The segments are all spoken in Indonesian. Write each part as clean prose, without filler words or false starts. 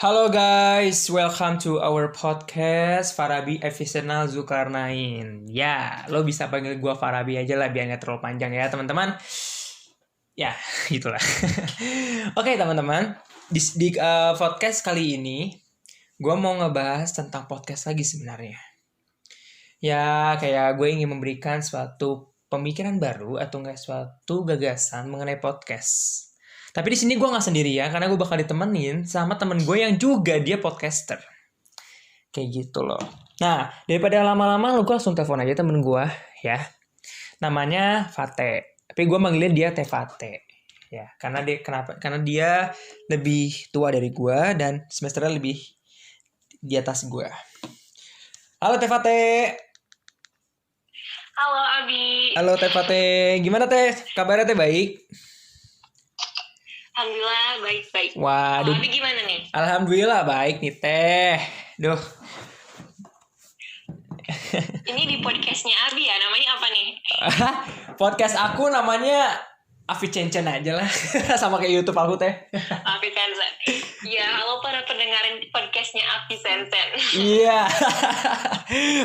Halo guys, welcome to our podcast Farabi Efisernal Zulkarnain. Ya, lo bisa panggil gue Farabi aja lah biar gak terlalu panjang ya teman-teman. Ya, gitulah. Oke teman-teman, di podcast kali ini gue mau ngebahas tentang podcast lagi sebenarnya. Ya, kayak gue ingin memberikan suatu pemikiran baru atau enggak suatu gagasan mengenai podcast. Tapi di sini gue nggak sendirian karena gue bakal ditemenin sama temen gue yang juga dia podcaster. Kayak gitu loh. Nah, daripada lama-lama gue langsung telepon aja temen gue ya. Namanya Fate. Tapi gue manggilnya dia Teh Fate. Ya, karena dia kenapa? Karena dia lebih tua dari gue dan semesternya lebih di atas gue. Halo Teh Fate. Halo Abi. Halo Teh Fate. Gimana Teh? Kabarnya Teh baik? Alhamdulillah baik-baik. Waduh. Abi gimana nih? Alhamdulillah baik nih Teh. Duh. Ini di podcastnya Abi ya, namanya apa nih? Podcast aku namanya Afi Cencen aja lah. Sama kayak YouTube aku Teh. Abi Sensen. Ya, halo para pendengarin podcastnya Abi Sensen. Iya.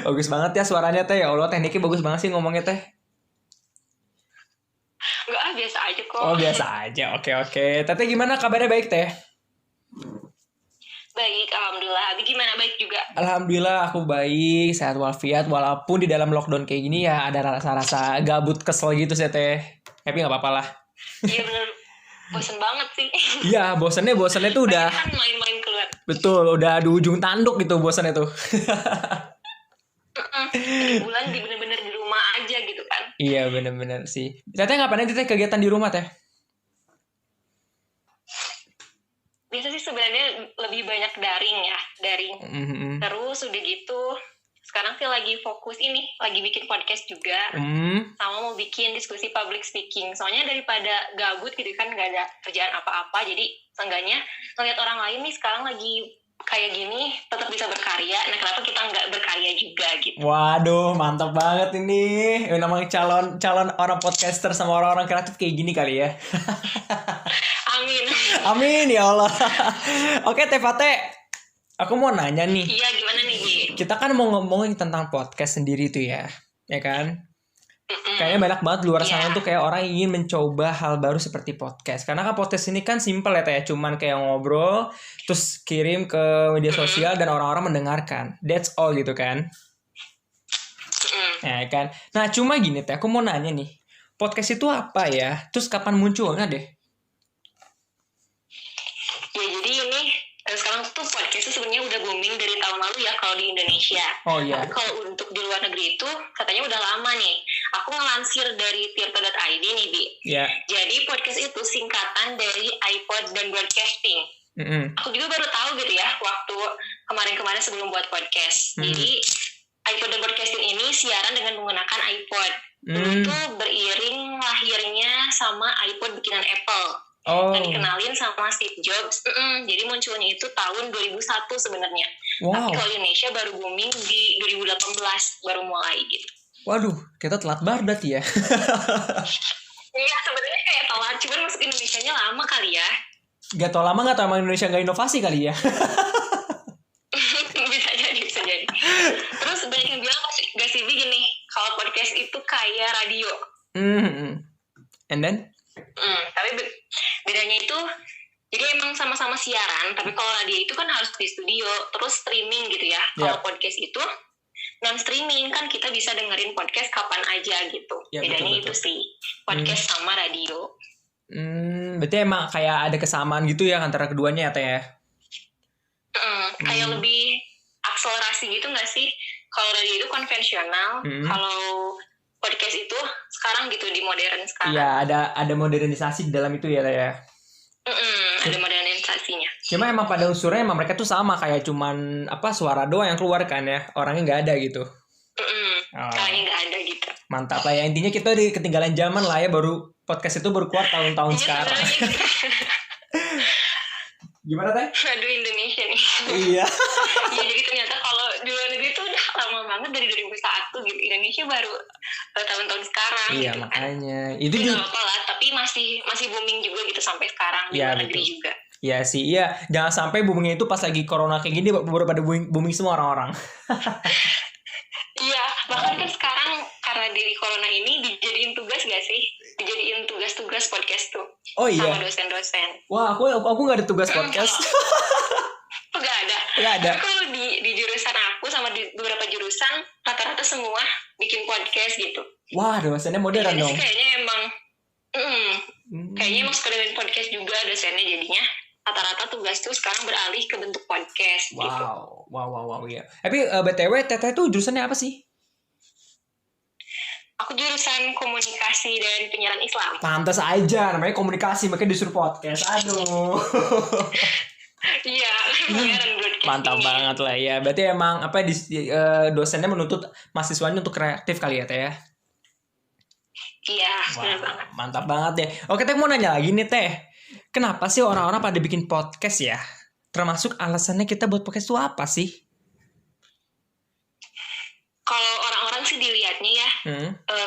Bagus banget ya suaranya Teh. Ya Allah, tekniknya bagus banget sih ngomongnya Teh. Enggak, biasa aja kok. Oh biasa aja. Oke. Teteh gimana kabarnya baik Teh? Baik, alhamdulillah. Abi gimana, baik juga? Alhamdulillah aku baik, sehat walafiat. Walaupun di dalam lockdown kayak gini ya ada rasa-rasa gabut kesel gitu sih Teh. Tapi nggak apa-apa lah. Iya bener, bosen banget sih. Iya, bosannya tuh udah. Kan main-main keluar. Betul, udah di ujung tanduk gitu bosannya tuh. 3 bulan bener-bener di rumah aja gitu kan. Iya bener-bener sih. Teteh ngapain aja Teh kegiatan di rumah Teh? Biasa sih sebenarnya lebih banyak daring ya, daring. Mm-hmm. Terus udah gitu, sekarang sih lagi fokus ini, lagi bikin podcast juga. Sama mau bikin diskusi public speaking. Soalnya daripada gabut gitu kan, gak ada kerjaan apa-apa. Jadi seenggaknya ngeliat orang lain nih sekarang lagi kayak gini, tetap bisa berkarya. Nah kenapa kita nggak berkarya juga gitu. Waduh, mantap banget ini. Namanya calon orang podcaster sama orang-orang kreatif kayak gini kali ya. Amin. Amin ya Allah. Oke Teh Fate, aku mau nanya nih. Iya, gimana nih Gi? Kita kan mau ngomongin tentang podcast sendiri tuh ya kan? Kayaknya banyak banget di luar sana tuh kayak orang ingin mencoba hal baru seperti podcast. Karena kan podcast ini kan simple ya Teh, cuman kayak ngobrol, terus kirim ke media sosial dan orang-orang mendengarkan. That's all gitu kan? Ya kan? Nah cuma gini Teh, aku mau nanya nih, podcast itu apa ya? Terus kapan munculnya deh? Ya jadi ini sekarang tuh podcast itu sebenarnya udah booming dari tahun lalu ya kalau di Indonesia. Oh iya. Tapi kalau untuk di luar negeri itu katanya udah lama nih. Aku ngelansir dari tirto.id nih Bi. Yeah. Jadi podcast itu singkatan dari iPod dan broadcasting. Aku juga baru tahu gitu ya waktu kemarin-kemarin sebelum buat podcast. Jadi iPod dan broadcasting ini siaran dengan menggunakan iPod. Itu beriring lahirnya sama iPod bikinan Apple. Dan dikenalin sama Steve Jobs. Jadi munculnya itu tahun 2001 sebenarnya. Tapi kalau Indonesia baru booming di 2018 baru mulai gitu. Waduh, kita telat banget berarti ya. Iya, sebenarnya kayak telat, cuman masuk Indonesianya lama kali ya. Gak tau lama gak tau emang Indonesia gak inovasi kali ya. bisa jadi. Terus banyak yang bilang gak sih gini, kalau podcast itu kayak radio. And then? Tapi bedanya itu jadi emang sama-sama siaran, tapi kalau radio itu kan harus di studio terus streaming gitu ya. Kalau podcast itu non streaming, kan kita bisa dengerin podcast kapan aja gitu. Bedanya betul. Itu sih podcast sama radio. Berarti emang kayak ada kesamaan gitu ya antara keduanya ya Teh ya? Kayak lebih akselerasi gitu nggak sih? Kalau radio itu konvensional, kalau podcast itu sekarang gitu di modern sekarang. Iya, ada modernisasi di dalam itu ya Teh ya. Ada modernisasinya. Cuma emang pada unsurnya emang mereka tuh sama, kayak cuman suara doang yang keluar kan ya, orangnya nggak ada gitu. Orangnya nggak ada gitu. Mantap lah ya, intinya kita di ketinggalan zaman lah ya, baru podcast itu baru keluar tahun-tahun sekarang. Gimana Teh? Aduh Indonesia nih. Iya. Iya, jadi ternyata kalau di luar negeri itu udah lama banget dari 2001 gitu. Indonesia baru tahun-tahun sekarang. Iya gitu makanya. Kan. Itu juga apa lah, tapi masih booming juga gitu sampai sekarang di luar negeri juga. Iya sih, iya. Jangan sampai boomingnya itu pas lagi corona kayak gini baru pada booming semua orang-orang. Iya, bahkan kan sekarang karena dari corona ini dijadiin tugas gak sih? Dijadiin tugas-tugas podcast tuh. Oh iya. Sama dosen-dosen. Wah, aku nggak ada tugas podcast. Nggak ada. Nggak ada. Tapi kalau di jurusan aku sama di beberapa jurusan rata-rata semua bikin podcast gitu. Wah, dosennya modern dong. Kayaknya emang, kayaknya emang suka dengan podcast juga dosennya jadinya. Rata-rata tugas tuh sekarang beralih ke bentuk podcast. Wow, gitu. wow, ya. Tapi BTW, Teteh tuh jurusannya apa sih? Aku jurusan komunikasi dan penyiaran Islam. Pantas aja, namanya komunikasi, makanya disuruh podcast. Aduh. Iya, penyiaran broadcasting. Mantap banget lah ya. Berarti emang dosennya menuntut mahasiswanya untuk kreatif kali ya, Teh ya? Iya, benar banget. Mantap banget deh. Oke, Teh mau nanya lagi nih, Teh. Kenapa sih orang-orang pada bikin podcast ya? Termasuk alasannya kita buat podcast itu apa sih? Kalau orang-orang sih dilihatnya ya,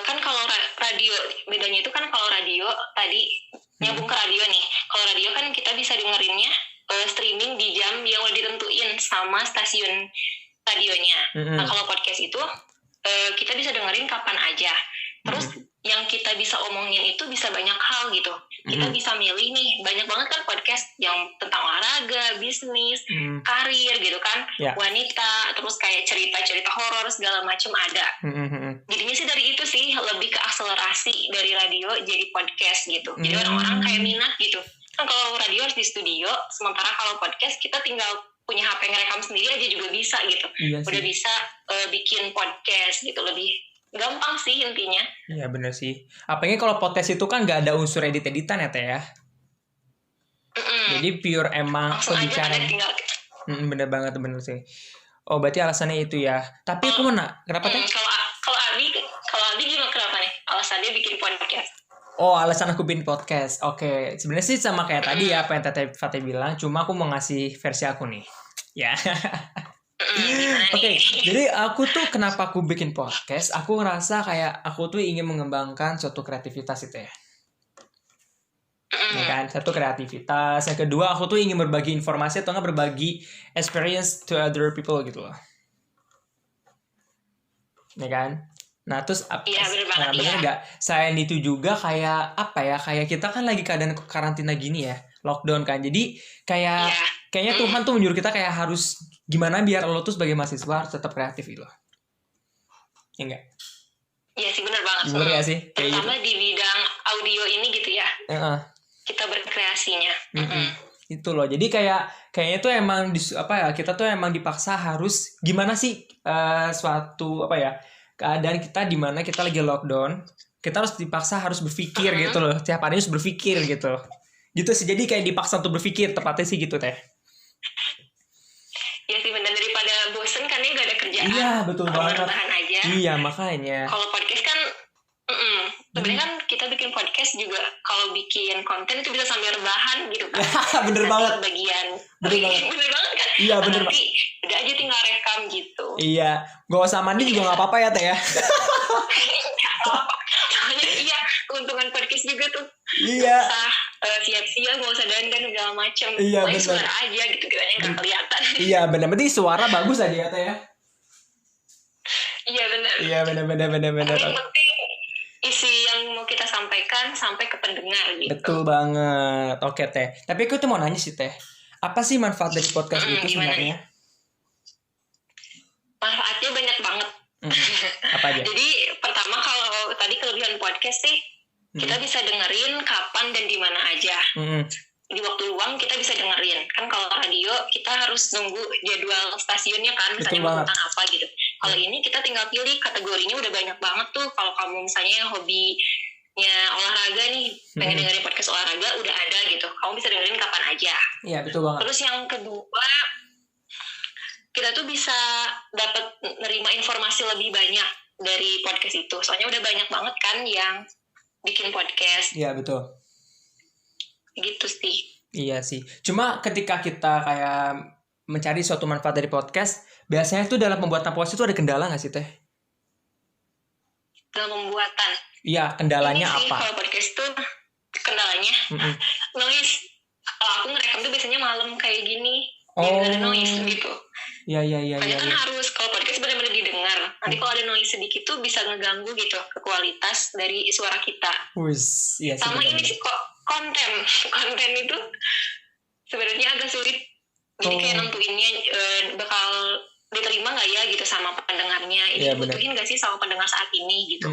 kan kalau radio, bedanya itu kan kalau radio tadi nyambung ke radio nih. Kalau radio kan kita bisa dengerinnya streaming di jam yang udah ditentuin sama stasiun radionya. Nah kalau podcast itu kita bisa dengerin kapan aja. Terus yang kita bisa omongin itu bisa banyak hal gitu. Kita bisa milih nih, banyak banget kan podcast yang tentang olahraga, bisnis, karir gitu kan, wanita, terus kayak cerita-cerita horor segala macam ada. Jadinya sih dari itu sih lebih ke akselerasi dari radio jadi podcast gitu. Jadi orang-orang kayak minat gitu. Kan kalau radio harus di studio, sementara kalau podcast kita tinggal punya HP ngerekam sendiri aja juga bisa gitu. Iya, udah bisa bikin podcast gitu, lebih gampang sih intinya. Iya bener sih. Apalagi kalau podcast itu kan nggak ada unsur edit-editan ya Teh ya. Jadi pure emang pembicaraan. Bener banget, bener sih. Oh berarti alasannya itu ya. Tapi aku mana? Kenapa Teh? Kalau Abi gimana, kenapa nih alasannya bikin podcast? Oh alasan aku bikin podcast. Oke. Sebenarnya sih sama kayak tadi ya apa yang Teteh Fatih bilang. Cuma aku mau ngasih versi aku nih. Ya. Oke, jadi aku tuh kenapa aku bikin podcast? Aku ngerasa kayak aku tuh ingin mengembangkan suatu kreativitas itu ya. Ya kan, satu kreativitas. Yang kedua, aku tuh ingin berbagi informasi atau nggak berbagi experience to other people gitu loh. Ya kan? Nah, terus bener nggak? Selain itu juga kayak apa ya? Kayak kita kan lagi keadaan karantina gini ya, lockdown kan. Jadi kayaknya Tuhan tuh menyuruh kita kayak harus gimana biar lo tuh sebagai mahasiswa harus tetap kreatif gitu loh. Ya enggak? Iya sih, benar banget. Bener ya sih? Terutama gitu. Di bidang audio ini gitu ya. Kita berkreasinya. Itu loh. Jadi kayaknya tuh emang kita tuh emang dipaksa harus gimana sih suatu keadaan kita di mana kita lagi lockdown, kita harus dipaksa harus berpikir gitu loh. Tiap hari harus berpikir gitu. Gitu sih. Jadi kayak dipaksa untuk berpikir, tepatnya sih gitu Teh. Ya sih benar, daripada bosen kan ya gak ada kerjaan. Iya betul banget. Aja. Iya makanya. Kalau podcast kan, sebenarnya kan kita bikin podcast juga kalau bikin konten itu bisa sambil rebahan gitu kan. Bener banget. Bener banget kan. Iya bener banget. Udah aja tinggal rekam gitu. Iya, gak usah mandi juga gak apa-apa ya Teh ya. Soalnya keuntungan podcast juga tuh. Iya. Siap-siap gak usah dandan segala macam. Iya bener. Suara aja gitu kiranya gak kelihatan. Iya bener, berarti suara bagus aja ya Teh ya. Iya bener. Iya bener. Yang penting isi yang mau kita sampaikan sampai ke pendengar gitu. Betul banget. Oke Teh. Tapi aku tuh mau nanya sih Teh, apa sih manfaat dari podcast itu sebenarnya? Manfaatnya banyak banget. Apa aja? Jadi pertama kalau tadi kelebihan podcast sih kita bisa dengerin kapan dan di mana aja. Di waktu luang kita bisa dengerin. Kan kalau radio kita harus nunggu jadwal stasiunnya kan, misalnya tentang apa gitu. Kalau ini kita tinggal pilih kategorinya, udah banyak banget tuh. Kalau kamu misalnya hobinya olahraga nih, pengen dengerin podcast olahraga, udah ada gitu. Kamu bisa dengerin kapan aja. Iya betul banget. Terus yang kedua, kita tuh bisa dapat nerima informasi lebih banyak dari podcast itu. Soalnya udah banyak banget kan yang bikin podcast. Iya betul. Gitu sih. Iya sih. Cuma ketika kita kayak mencari suatu manfaat dari podcast, biasanya tuh dalam pembuatan podcast itu ada kendala nggak sih Teh? Dalam pembuatan? Iya, kendalanya ini sih, apa? Kalau podcast tuh kendalanya noise. Kalau aku ngerekam tuh biasanya malam kayak gini. Jadi gak ada noise gitu. Iya. Makanya kan harus, kalau podcast benar-benar didengar. Nanti kalau ada noise sedikit tuh bisa ngeganggu gitu ke kualitas dari suara kita. Iya sih. Sama ini sih kok konten itu sebenarnya agak sulit. Jadi kayak nentuinnya bakal diterima nggak ya gitu sama pendengarnya. Ini dibutuhin nggak sih sama pendengar saat ini gitu.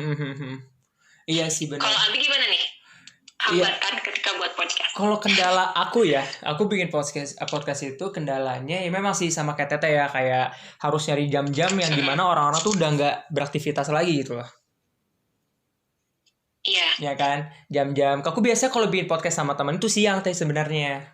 Iya sih benar. Kalau Abi gimana nih? Hambatan ketika buat podcast. Kalau kendala aku bikin podcast itu kendalanya ya memang sih sama kayak Teteh ya, kayak harus nyari jam-jam yang dimana orang-orang tuh udah nggak beraktivitas lagi gitu loh. Iya. Ya kan, jam-jam. Aku biasa kalau bikin podcast sama teman itu siang Teh sebenarnya.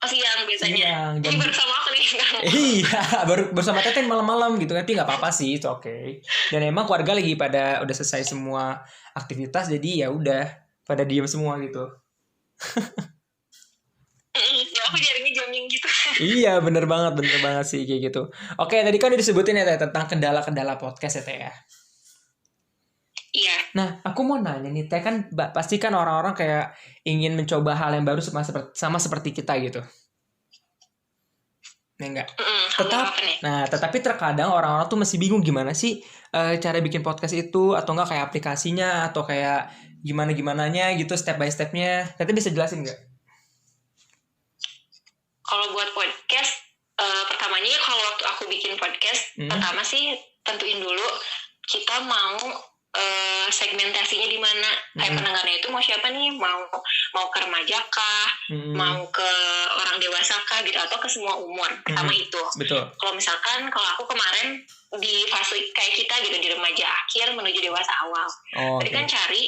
Oh siang biasanya. Jadi baru sama aku nih. Iya, baru bersama Teteh malam-malam gitu, tapi nggak apa-apa sih, itu oke. Dan emang keluarga lagi pada udah selesai semua aktivitas, jadi ya udah pada diem semua gitu. Ya aku jaringnya jamming gitu. Iya, bener banget sih kayak gitu. Oke, tadi kan udah disebutin ya Teh tentang kendala-kendala podcast ya Teh ya. Iya. Nah, aku mau nanya nih Teh, kan pasti kan orang-orang kayak ingin mencoba hal yang baru sama seperti kita gitu. Enggak. Tetapi terkadang orang-orang tuh masih bingung gimana sih cara bikin podcast itu, atau enggak kayak aplikasinya, atau kayak gimana-gimananya gitu step by stepnya. Tete bisa jelasin nggak? Kalau buat podcast, pertamanya kalau waktu aku bikin podcast, pertama sih tentuin dulu kita mau segmentasinya di mana, kayak pendengarnya itu mau siapa nih, mau ke remaja kah, mau ke orang dewasa kah gitu, atau ke semua umur. Pertama itu. Betul. Kalau misalkan kalau aku kemarin di fase kayak kita gitu, di remaja akhir menuju dewasa awal. Jadi kan cari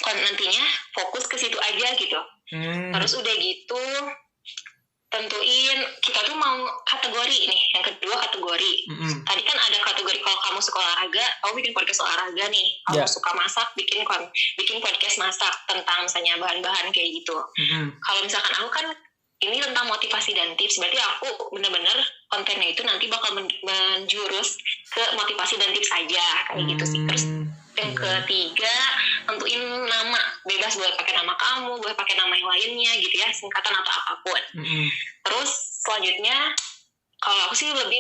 nantinya fokus ke situ aja gitu. Terus udah gitu tentuin kita tuh mau kategori nih. Yang kedua kategori. Tadi kan ada kategori kalau kamu suka olahraga, kamu bikin podcast olahraga nih. Kalau suka masak, bikin podcast masak tentang misalnya bahan-bahan kayak gitu. Kalau misalkan aku kan ini tentang motivasi dan tips, berarti aku bener-bener kontennya itu nanti bakal menjurus ke motivasi dan tips aja kayak gitu sih. Terus yang ketiga tentuin nama, bebas boleh pakai nama kamu, boleh pakai nama yang lainnya gitu ya, singkatan atau apapun. Terus selanjutnya kalau aku sih lebih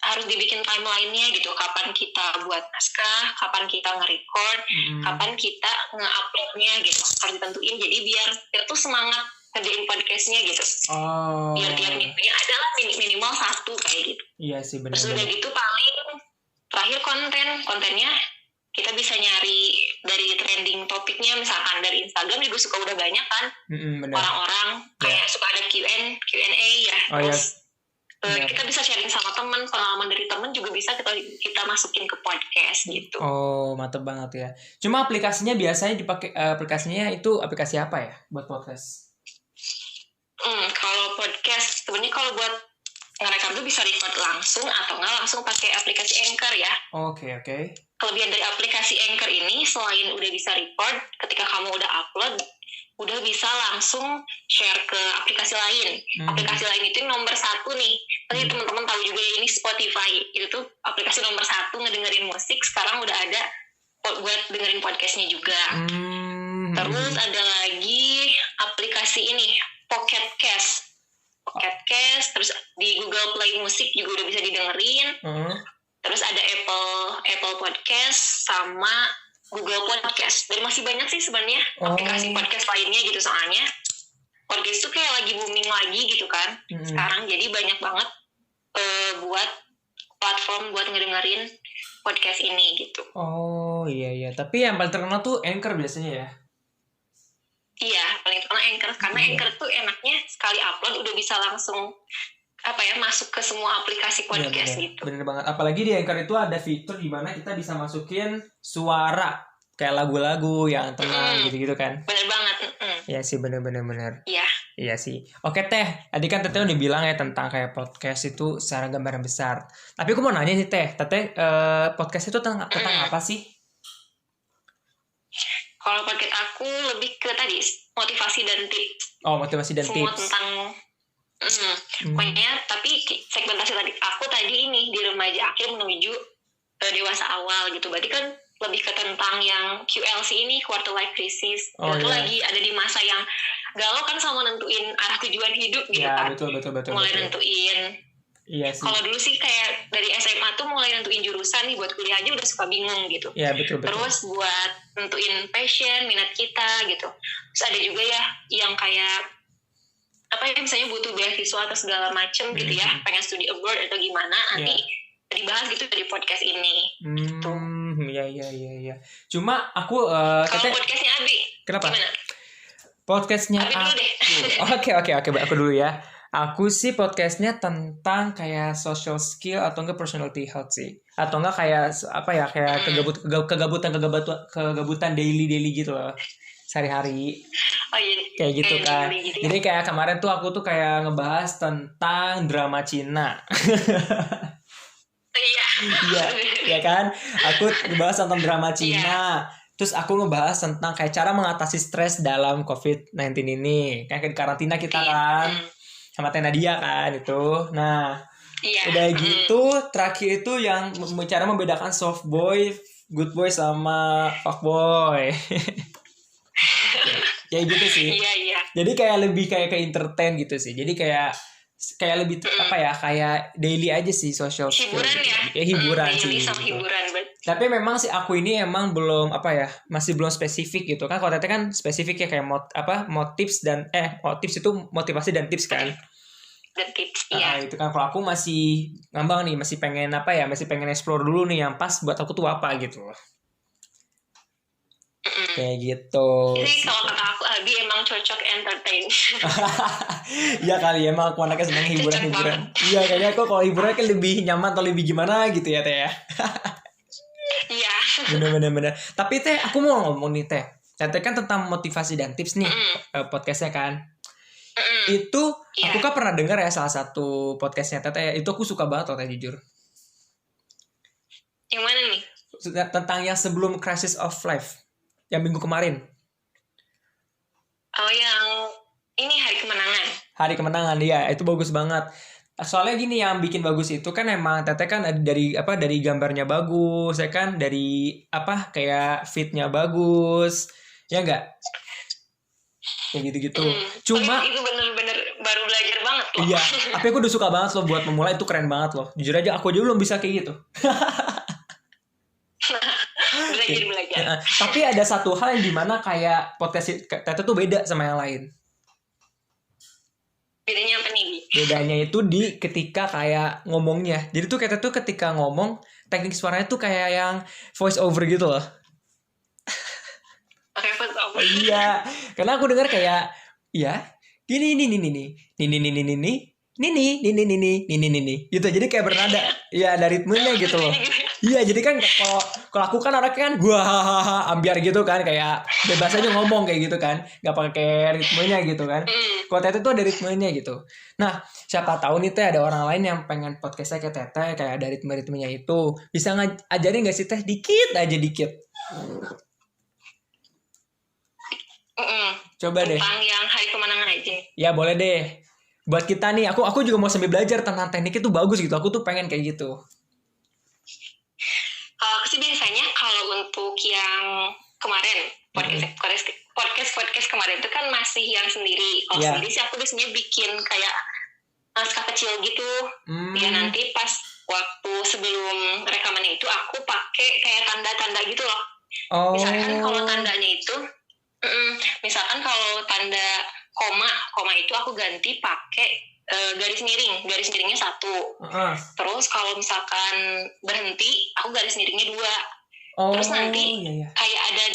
harus dibikin timeline-nya gitu, kapan kita buat naskah, kapan kita nge-record, kapan kita nge-upload-nya gitu, harus ditentuin. Jadi biar tuh semangat kerjain podcast-nya gitu. Biar tiap minggunya adalah minimal 1 kayak gitu. Iya sih benar. Terus udah gitu paling terakhir kontennya kita bisa nyari dari trending topiknya, misalkan dari Instagram juga suka udah banyak kan orang-orang kayak suka ada Q&A ya. Terus kita bisa sharing sama teman, pengalaman dari teman juga bisa kita masukin ke podcast gitu. Mantep banget ya. Cuma aplikasinya biasanya dipakai, aplikasinya itu aplikasi apa ya buat podcast? Kalau podcast sebenarnya kalau buat ngerekam tuh bisa record langsung atau nggak langsung pakai aplikasi Anchor ya. Oke. Kelebihan dari aplikasi Anchor ini selain udah bisa record, ketika kamu udah upload, udah bisa langsung share ke aplikasi lain. Aplikasi lain itu nomor 1 nih. Tadi teman-teman tahu juga ya, ini Spotify. Itu tuh aplikasi nomor 1 ngedengerin musik. Sekarang udah ada buat dengerin podcastnya juga. Terus ada lagi aplikasi ini, Pocket Cast. Terus di Google Play Music juga udah bisa didengerin. Terus ada Apple Podcast sama Google Podcast. Dan masih banyak sih sebenarnya aplikasi podcast lainnya gitu, soalnya podcast tuh kayak lagi booming lagi gitu kan sekarang. Jadi banyak banget buat platform buat ngedengerin podcast ini gitu. Iya. Tapi yang paling terkenal tuh Anchor biasanya ya. Iya, paling terkenal Anchor karena Anchor tuh enaknya sekali upload udah bisa langsung masuk ke semua aplikasi podcast gitu. Bener banget. Apalagi di Anchor itu ada fitur di mana kita bisa masukin suara kayak lagu-lagu yang tenang gitu-gitu kan. Bener banget. Iya sih, bener. Iya. Iya sih. Oke Teh, tadi kan Teteh udah bilang ya tentang kayak podcast itu secara gambaran besar. Tapi aku mau nanya nih Teteh, podcast itu tentang apa sih? Kalau podcast aku lebih ke tadi motivasi dan tips. Motivasi dan semua tips. Tentang pokoknya, tapi segmentasi aku tadi ini di remaja akhir menuju dewasa awal gitu. Berarti kan lebih ke tentang yang QLC ini, quarter life crisis. Itu lagi ada di masa yang galau kan sama nentuin arah tujuan hidup gitu kan. Betul. Mulai nentuin. Iya sih. Kalau dulu sih kayak dari SMA tuh mulai nentuin jurusan nih, buat kuliah aja udah suka bingung gitu. Iya betul. Terus buat nentuin passion, minat kita gitu. Terus ada juga ya yang kayak apa ya, misalnya butuh beasiswa atau segala macem gitu ya, pengen studi abroad atau gimana, nanti dibahas gitu di podcast ini. Gitu. Iya. Cuma aku kalau podcastnya Abi, kenapa? Gimana? Podcastnya Abi dulu deh. Oke, aku dulu ya. Aku sih podcastnya tentang kayak social skill atau enggak personality health sih, atau enggak kayak apa ya, kayak kegabutan daily gitu loh, sehari-hari. Kayak gitu kan. Jadi kayak kemarin tuh aku tuh kayak ngebahas tentang drama Cina. Iya kan? Aku ngebahas tentang drama Cina. Terus aku ngebahas tentang kayak cara mengatasi stres dalam COVID-19 ini. Kayak karantina kita kan. Sama Teh Nadia kan itu. Nah, udah gitu terakhir itu yang cara membedakan soft boy, good boy sama fuck boy. Kayak gitu sih. Iya. Jadi kayak lebih kayak ke entertain gitu sih. Jadi kayak lebih apa ya, kayak daily aja sih, social skill. Hiburan gitu. ya. Hiburan sih. Daily sama gitu. hiburan. Tapi memang sih aku ini emang belum apa ya, masih belum spesifik gitu kan. Kalau Teteh kan spesifik ya, kayak tips dan tips itu motivasi dan tips kan. Dan tips, itu kan. Kalau aku masih ngambang nih, masih pengen apa ya, masih pengen explore dulu nih yang pas buat aku tuh apa gitu loh. Kayak gitu. Jadi kalau kata aku, Abi emang cocok entertain. Iya kali, emang aku anaknya senang hiburan. Iya, kayaknya aku kalau hiburan kan lebih nyaman atau lebih gimana gitu ya Teh ya. Iya. Bener. Tapi Teh, aku mau ngomong nih Teh. Teh kan tentang motivasi dan tips nih podcastnya kan. Itu aku kan pernah dengar ya salah satu podcastnya Teh. Itu aku suka banget loh Teh, jujur. Yang mana nih? Tentang yang sebelum Crisis of Life, yang minggu kemarin. Oh, yang ini Hari Kemenangan, ya itu bagus banget. Soalnya gini, yang bikin bagus itu kan emang Teteh kan dari gambarnya bagus, ya kan, dari kayak fitnya bagus, ya enggak? Kayak gitu-gitu. Cuma itu bener-bener baru belajar banget loh. Iya, tapi aku udah suka banget loh buat memulai, itu keren banget loh. Jujur aja aku aja belum bisa kayak gitu. Belajar. Tapi ada satu hal yang dimana kayak podcast Teteh tuh beda sama yang lain. Bedanya apa nih? Bedanya itu di ketika kayak ngomongnya. Jadi tuh Teteh tuh ketika ngomong, teknik suaranya tuh kayak yang voice over gitu loh. Oke, voice over. Iya, karena aku dengar kayak gini gitu. Jadi kayak bernada. Iya, ada ritmenya gitu loh. Iya, jadi kan kalau aku kan orangnya kan gua ambiar gitu kan, kayak bebas aja ngomong kayak gitu kan, nggak pakai ritmenya gitu kan. Kalau Teteh tuh ada ritmenya gitu. Nah, siapa tahu nih Teh ada orang lain yang pengen podcastnya kayak Teteh, kayak ada ritmenya itu, bisa ngajarin nggak sih Teh dikit. Coba deh. Tentang yang Hari Kemenangan aja. Ya boleh deh. Buat kita nih, aku juga mau sambil belajar tentang teknik itu bagus gitu. Aku tuh pengen kayak gitu. Aku sih biasanya kalau untuk yang kemarin podcast kemarin itu kan masih yang sendiri. Kalau sendiri sih aku biasanya bikin kayak naskah kecil gitu. Ya nanti pas waktu sebelum rekamannya itu aku pakai kayak tanda-tanda gitu loh. Misalkan kalau tandanya itu, misalkan kalau tanda koma itu aku ganti pakai garis miringnya 1. Terus kalau misalkan berhenti, aku garis miringnya 2. Terus nanti kayak ada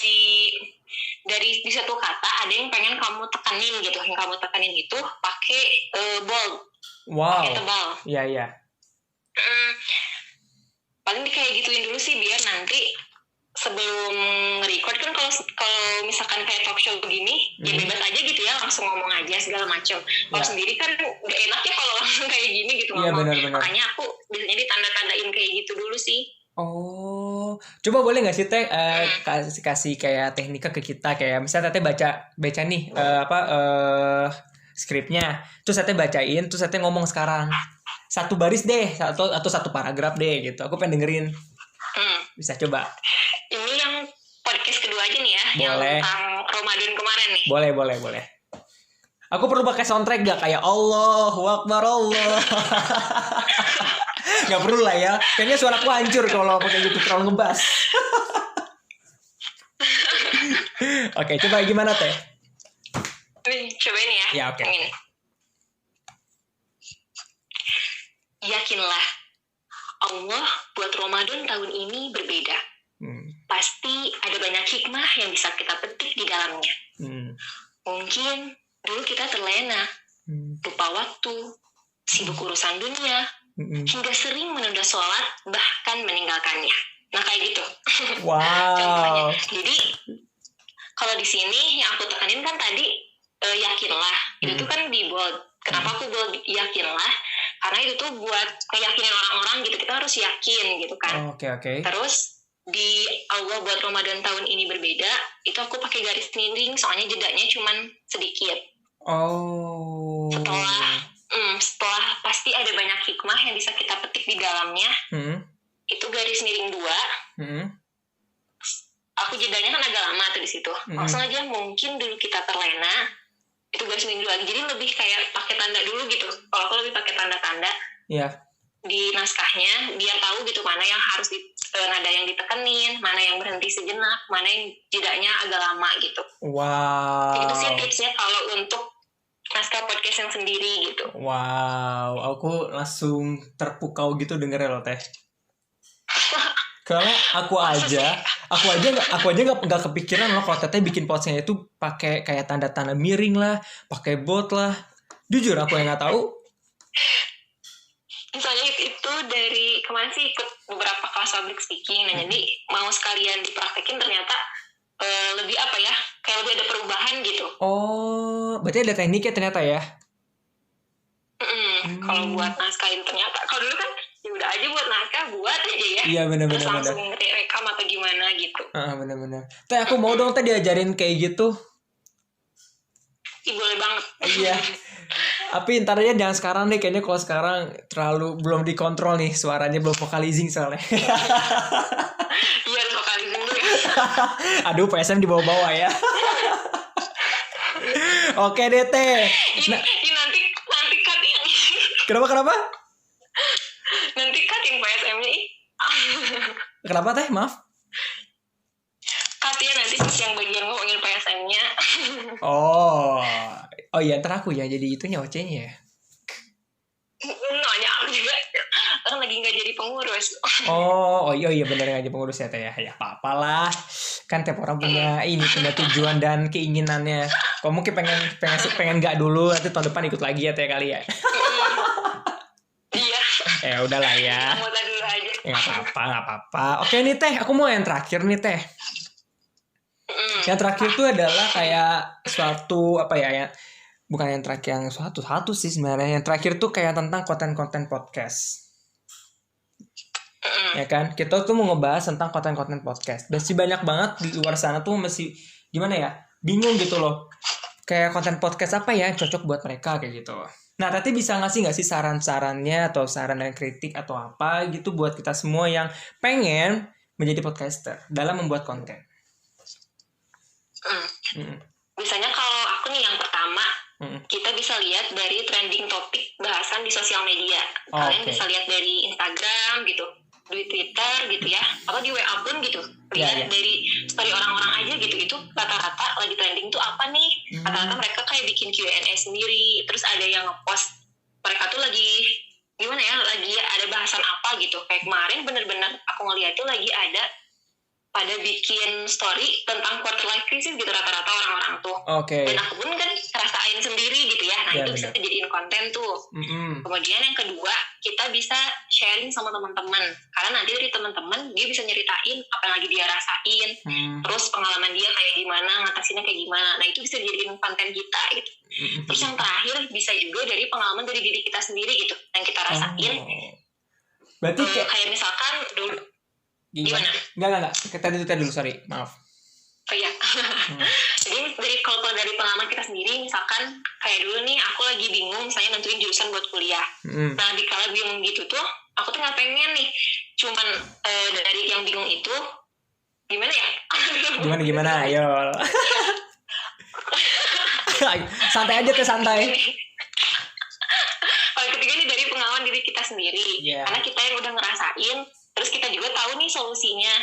dari satu kata ada yang pengen kamu tekanin gitu, yang kamu tekanin itu pakai bold, pakai tebal. Iya. Paling kayak gituin dulu sih, biar nanti sebelum record kan kalau misalkan kayak talk show begini ya bebas aja gitu ya, langsung ngomong aja segala macam. Kalau sendiri kan gak enak ya kalau langsung kayak gini gitu ngomong. Bener. Makanya aku biasanya ditanda-tandain kayak gitu dulu sih. Coba boleh nggak sih Teh kasih kayak teknika ke kita, kayak misalnya Teh baca nih skripnya, terus Teh bacain, terus Teh ngomong sekarang satu baris deh atau satu paragraf deh gitu. Aku pengen dengerin. Bisa coba. Ini yang tentang Ramadan kemarin nih. Boleh. Aku perlu pakai soundtrack gak? Kayak Allahu Akbar Allah. Gak perlu lah ya. Kayaknya suaraku hancur kalau pakai gitu, terlalu ngebas. Oke, coba gimana Teh? Cobain ya. Ya, oke. Yakinlah, Allah buat Ramadan tahun ini berbeda. Pasti ada banyak hikmah yang bisa kita petik di dalamnya. Mungkin dulu kita terlena, lupa waktu, sibuk urusan dunia, hingga sering menunda sholat, bahkan meninggalkannya. Nah kayak gitu. Wow. Contohnya. Jadi kalau di sini yang aku tekanin kan tadi yakinlah. Itu tuh kan di bold. Kenapa aku bold yakinlah? Karena itu tuh buat meyakinin orang-orang gitu. Kita harus yakin gitu kan. Oke. Terus di Allah buat Ramadan tahun ini berbeda, itu aku pakai garis miring soalnya jedanya cuman sedikit. Oh. Setelah pasti ada banyak hikmah yang bisa kita petik di dalamnya. Itu garis miring 2. Aku jedanya kan agak lama tuh di situ. Langsung aja mungkin dulu kita terlena. Itu garis miring 2. Jadi lebih kayak pakai tanda dulu gitu. Kalau aku lebih pakai tanda-tanda. Iya. Di naskahnya biar tahu gitu mana yang harus nada yang ditekenin, mana yang berhenti sejenak, mana yang jedanya agak lama gitu. Wow. Itu sih tipsnya kalau untuk naskah podcast yang sendiri gitu. Wow, aku langsung terpukau gitu dengernya loh Teh. Karena aku aja nggak kepikiran loh kalau Teteh bikin podcastnya itu pakai kayak tanda-tanda miring lah, pakai bot lah. Jujur aku yang nggak tahu. Misalnya itu dari kemarin sih ikut beberapa kelas public speaking, nah jadi mau sekalian dipraktekin ternyata lebih apa ya, kayak lebih ada perubahan gitu. Oh, berarti ada tekniknya ternyata ya? Kalau buat naskah itu ternyata, kalau dulu kan ya udah aja buat naskah, buat aja ya. Iya benar-benar. Terus langsung rekam atau gimana gitu. Benar-benar. Teh aku mau dong Teh diajarin kayak gitu. Boleh banget. Iya. Tapi ntar aja jangan sekarang deh, kayaknya kalau sekarang terlalu belum dikontrol nih, suaranya belum vocalizing soalnya. Iya harus vocalizing dulu ya. Aduh PSM dibawa-bawa ya. Oke deh Teh. Nanti cutting. Kenapa? Nanti cutting PSM-nya. Kenapa Teh? Maaf. Cutting nanti yang bagian ngomongin PSM-nya. Oh iya, ntar aku ya jadi itunya OC-nya ya. Nanya aku juga kan lagi nggak jadi pengurus. Oh iya benar nggak jadi pengurus ya Teh ya. Ya apa-apalah. Kan tiap orang punya tujuan dan keinginannya. Kok mungkin pengen nggak dulu, nanti tahun depan ikut lagi ya Teh kali ya. Iya. Ya udahlah ya. Mau dulu aja. Nggak apa-apa. Oke nih Teh, aku mau yang terakhir nih Teh. Yang terakhir tuh adalah kayak suatu apa ya, bukan yang terakhir yang satu sih sebenarnya. Yang terakhir tuh kayak tentang konten-konten podcast. Ya kan? Kita tuh mau ngebahas tentang konten-konten podcast. Masih banyak banget di luar sana tuh masih gimana ya? Bingung gitu loh. Kayak konten podcast apa ya yang cocok buat mereka kayak gitu. Nah, Tati bisa ngasih nggak sih saran-sarannya atau saran dan kritik atau apa gitu buat kita semua yang pengen menjadi podcaster dalam membuat konten? Misalnya kalau aku nih yang pertama, kita bisa lihat dari trending topik bahasan di sosial media. Kalian bisa lihat dari Instagram gitu, di Twitter gitu ya, atau di WA pun gitu. Lihat dari story orang-orang aja gitu, itu rata-rata lagi trending tuh apa nih? Rata-rata mereka kayak bikin Q&A sendiri, terus ada yang ngepost mereka tuh lagi gimana ya, lagi ada bahasan apa gitu. Kayak kemarin bener-bener aku ngeliat tuh lagi ada pada bikin story tentang quarter life crisis gitu rata-rata orang-orang tuh. Dan aku pun kan rasain sendiri gitu ya. Nah itu bisa dijadiin konten tuh. Kemudian yang kedua, kita bisa sharing sama teman-teman. Karena nanti dari teman-teman dia bisa nyeritain apa yang lagi dia rasain. Terus pengalaman dia kayak gimana, ngatasinnya kayak gimana. Nah itu bisa dijadiin konten kita gitu. Terus yang terakhir bisa juga dari pengalaman dari diri kita sendiri gitu. Yang kita rasain. Berarti kayak misalkan dulu. Gimana? Enggak. Kita dulu, sorry. Maaf. Oh iya. Jadi kalau dari pengalaman kita sendiri, misalkan kayak dulu nih, aku lagi bingung, misalnya nentuin jurusan buat kuliah. Nah, di kala bingung gitu tuh, aku tuh nggak pengen nih, cuman dari yang bingung itu, gimana ya? Gimana? Ayo. Santai aja teh, santai. Ketiga ini dari pengalaman diri kita sendiri, karena kita yang udah ngerasain, terus kita juga tahu nih solusinya.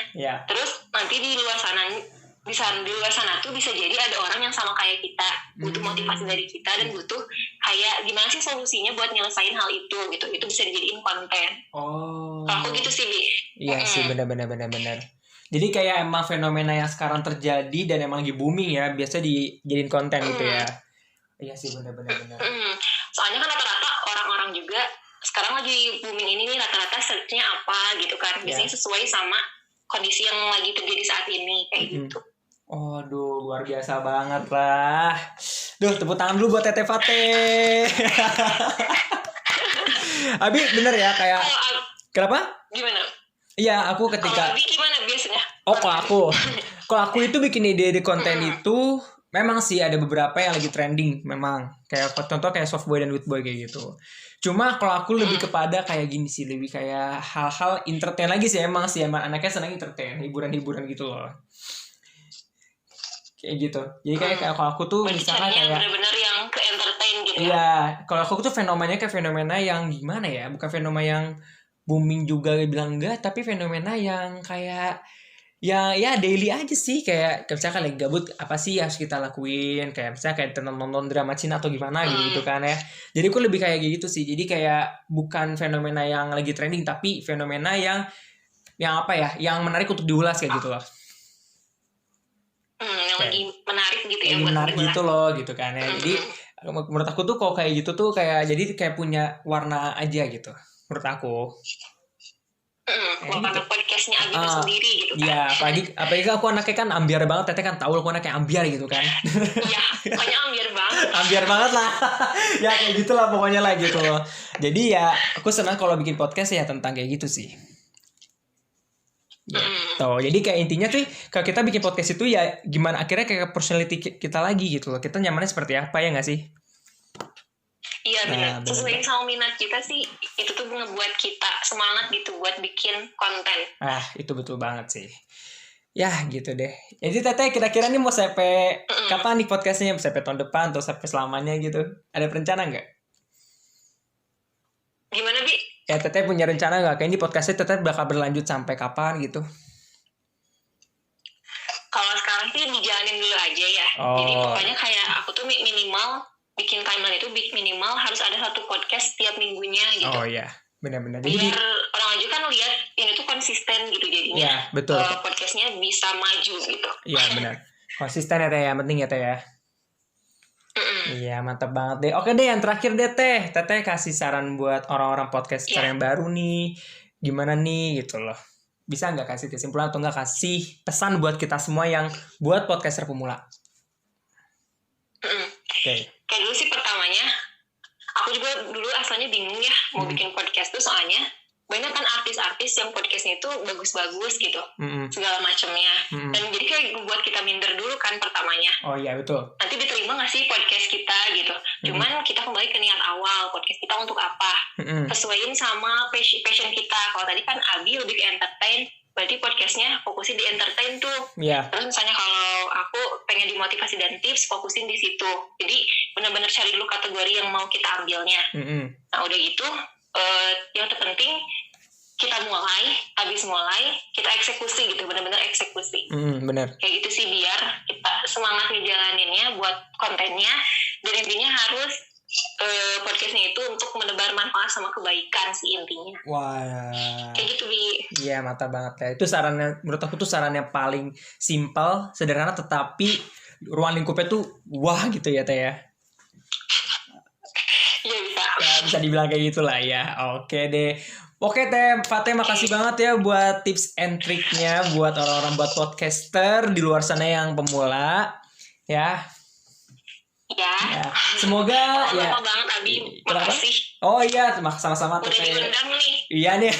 Terus nanti di luar sana tuh bisa jadi ada orang yang sama kayak kita, butuh motivasi dari kita dan butuh kayak gimana sih solusinya buat nyelesain hal itu gitu. Itu bisa dijadiin konten. Kalau aku gitu sih, Bi. Iya sih, benar. Jadi kayak emang fenomena yang sekarang terjadi dan emang lagi booming ya, biasa dijadiin konten gitu ya. Iya sih, benar. Soalnya kan rata-rata orang-orang juga sekarang lagi booming ini nih, rata-rata search-nya apa gitu kan. Biasanya sesuai sama kondisi yang lagi terjadi saat ini kayak gitu. Aduh, luar biasa banget lah. Duh, tepuk tangan dulu buat Teteh Fateh. Abi bener ya kayak kenapa? Gimana? Iya, aku ketika gimana biasanya? Kalau aku itu bikin ide konten itu memang sih ada beberapa yang lagi trending memang. Kayak contoh kayak soft boy dan weed boy kayak gitu. Cuma kalau aku lebih kepada kayak gini sih, lebih kayak hal-hal entertain lagi sih emang anaknya senang entertain, hiburan-hiburan gitu loh. Kayak gitu. Jadi kayak kalau aku tuh misalnya kayak benar-benar yang ke entertain gitu. Iya, kalau aku tuh fenomenanya kayak fenomena yang gimana ya? Bukan fenomena yang booming juga bilang enggak, tapi fenomena yang kayak ya daily aja sih, kayak misalkan lagi gabut apa sih harus kita lakuin, kayak misalnya kayak nonton drama Cina atau gimana gitu kan ya. Jadi aku lebih kayak gitu sih. Jadi kayak bukan fenomena yang lagi trending, tapi fenomena yang apa ya? Yang menarik untuk diulas kayak gitu loh. Yang lagi menarik gitu ya. Lagi menarik gitu loh gitu kan ya. Jadi menurut aku tuh kalau kayak gitu tuh kayak jadi kayak punya warna aja gitu menurut aku. Warna gitu. Podcastnya Abi sendiri gitu kan. Iya, apalagi aku anaknya kan ambiar banget. Teteh kan tahu aku anaknya ambiar gitu kan. Iya, pokoknya ambiar banget. Ambiar banget lah. Ya kayak gitulah pokoknya lah gitu loh. Jadi ya aku senang kalau bikin podcast ya tentang kayak gitu sih. Gitu. Jadi kayak intinya tuh kalau kita bikin podcast itu ya gimana akhirnya kayak personality kita lagi gitu loh. Kita nyamannya seperti apa ya nggak sih? Iya benar. Sesuai sama minat kita sih, itu tuh ngebuat kita semangat gitu buat bikin konten. Itu betul banget sih. Ya gitu deh. Jadi Teteh kira-kira nih mau sampai kapan nih podcastnya? Sampai tahun depan atau sampai selamanya gitu? Ada rencana nggak? Gimana Bi? Ya Teteh punya rencana nggak? Kayak ini podcastnya Teteh bakal berlanjut sampai kapan gitu? Kalau sekarang sih dijalanin dulu aja ya. Jadi pokoknya kayak aku tuh minimal bikin timeline itu minimal harus ada satu podcast tiap minggunya gitu. Oh iya, benar-benar. Biar orang aja kan lihat ini tuh konsisten gitu jadinya. Iya, betul. Podcastnya bisa maju gitu. Iya benar. Konsisten ya Teh ya, penting ya Teh ya. Iya mantap banget deh. Oke deh yang terakhir deh Teteh kasih saran buat orang-orang podcaster yang baru nih. Gimana nih gitu loh. Bisa nggak kasih kesimpulan atau nggak kasih pesan buat kita semua yang buat podcaster pemula? Kayak dulu sih pertamanya, aku juga dulu asalnya bingung ya mau bikin podcast tuh soalnya banyak kan artis-artis yang podcastnya itu bagus-bagus gitu, segala macamnya. Dan jadi kayak buat kita minder dulu kan pertamanya. Oh iya betul. Nanti diterima nggak sih podcast kita gitu? Cuman kita kembali ke niat awal, podcast kita untuk apa? Sesuaiin sama passion kita. Kalau tadi kan Abi lebih ke entertain, berarti podcastnya fokusin di entertain tuh. Terus misalnya kalau aku pengen dimotivasi dan tips, fokusin di situ. Jadi benar-benar cari dulu kategori yang mau kita ambilnya. Nah udah gitu, yang terpenting kita habis mulai kita eksekusi gitu, benar-benar eksekusi. Benar. Kayak gitu sih biar kita semangat ngejalaninnya buat kontennya, dan intinya harus podcastnya itu untuk menebar manfaat sama kebaikan sih intinya. Wah. Kayak gitu Bi. Iya mantap banget ya. Itu sarannya menurut aku tuh saran yang paling simpel, sederhana tetapi ruang lingkupnya tuh wah gitu ya Teh ya. Iya bisa. Ya, bisa dibilang kayak gitulah ya. Oke deh. Oke Teh Fateh makasih banget ya buat tips and triknya buat orang-orang buat podcaster di luar sana yang pemula ya. Ya. Semoga ya. Lama banget Abi. Makasih. Oh iya, sama-sama Udah diundang nih. Iya nih.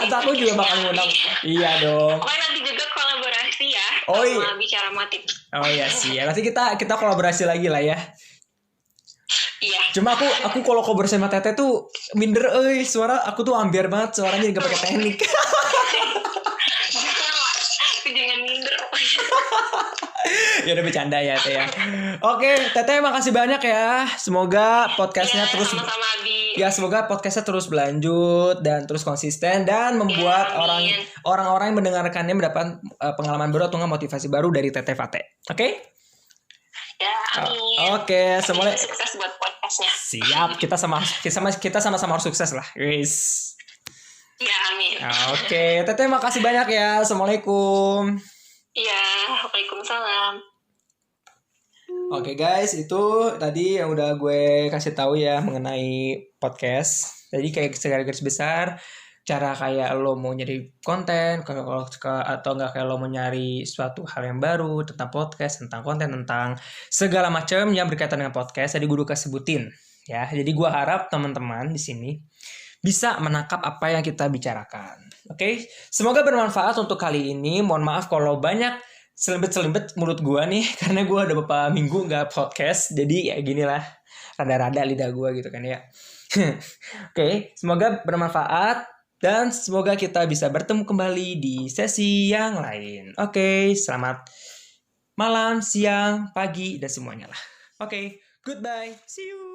Aku juga bakal ngundang. Iya dong. Pokoknya nanti juga kolaborasi ya. Oh iya. Sama Bicara Motif. Oh iya sih. Ya. Nanti kita kolaborasi lagi lah ya. Iya. Cuma aku kalau kolaborasi sama Teteh tuh minder, suara aku tuh ambiar banget, suaranya nggak pakai teknik. Jangan minder Ya udah bercanda ya Teh ya. Oke, Teteh makasih banyak ya. Semoga podcastnya terus sama-sama Abi. Ya semoga podcastnya terus berlanjut dan terus konsisten dan membuat orang-orang yang mendengarkannya mendapat pengalaman baru atau motivasi baru dari Teteh Fate. Oke? Ya, amin. Oke, semuanya sukses buat podcastnya. Siap, kita sama-sama harus sukses lah, guys. Ya, amin. Oke, Teteh makasih banyak ya. Assalamualaikum. Iya, waalaikumsalam. Oke guys, itu tadi yang udah gue kasih tahu ya mengenai podcast. Jadi kayak secara garis besar, cara kayak lo mau nyari konten, atau nggak kayak lo mau nyari suatu hal yang baru tentang podcast, tentang konten, tentang segala macam yang berkaitan dengan podcast. Tadi gue udah sebutin ya. Jadi gue harap teman-teman di sini bisa menangkap apa yang kita bicarakan. Oke, semoga bermanfaat untuk kali ini. Mohon maaf kalau banyak selembet mulut gue nih, karena gue udah beberapa minggu nggak podcast, jadi ya ginilah, rada-rada lidah gue gitu kan ya. Oke, semoga bermanfaat dan semoga kita bisa bertemu kembali di sesi yang lain. Oke, selamat malam, siang, pagi, dan semuanya lah. Oke, goodbye, see you.